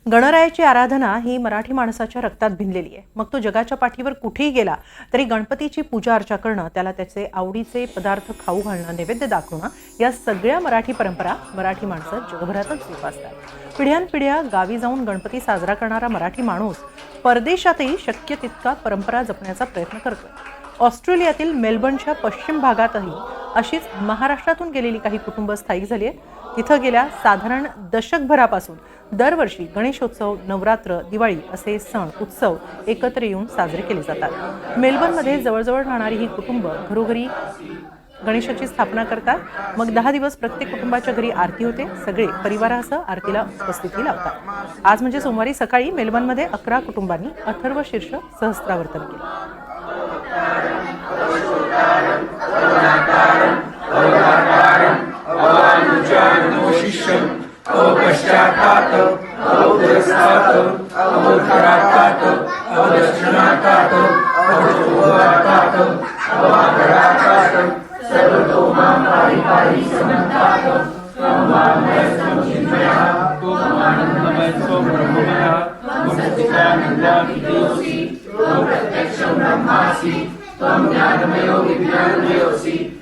गणरायाची आराधना ही मराठी माणसाच्या रक्तात भिनलेली आहे। मग तो जगाच्या पाठीवर कुठेही गेला तरी गणपतीची पूजा अर्चा करणं, त्याला त्याचे आवडीचे पदार्थ खाऊ घालणं, नैवेद्य दाखवणं, या सगळ्या मराठी परंपरा मराठी माणसं जगभरातच जोपासतात। पिढ्यानपिढ्या गावी जाऊन गणपती साजरा करणारा मराठी माणूस परदेशातही शक्य तितका परंपरा जपण्याचा प्रयत्न करतो। ऑस्ट्रेलियातील मेलबर्नच्या पश्चिम भागातही अशीच महाराष्ट्रातून गेलेली काही कुटुंब स्थायिक झाली आहेत। तिथं गेल्या साधारण दशकभरापासून दरवर्षी गणेशोत्सव, नवरात्र, दिवाळी असे सण उत्सव एकत्र येऊन साजरे केले जातात। मेलबर्नमध्ये जवळजवळ राहणारी ही कुटुंब घरोघरी गणेशाची स्थापना करतात। मग 10 दिवस प्रत्येक कुटुंबाच्या घरी आरती होते। सगळे परिवारासह आरतीला उपस्थिती लावतात। आज म्हणजे सोमवारी सकाळी मेलबर्नमध्ये 11 कुटुंबांनी अथर्व शीर्ष सहस्त्रावर्तन केले। प्रत्यक्षं ब्रह्मासि त्वं ज्ञानमयो विज्ञानमयोऽसि।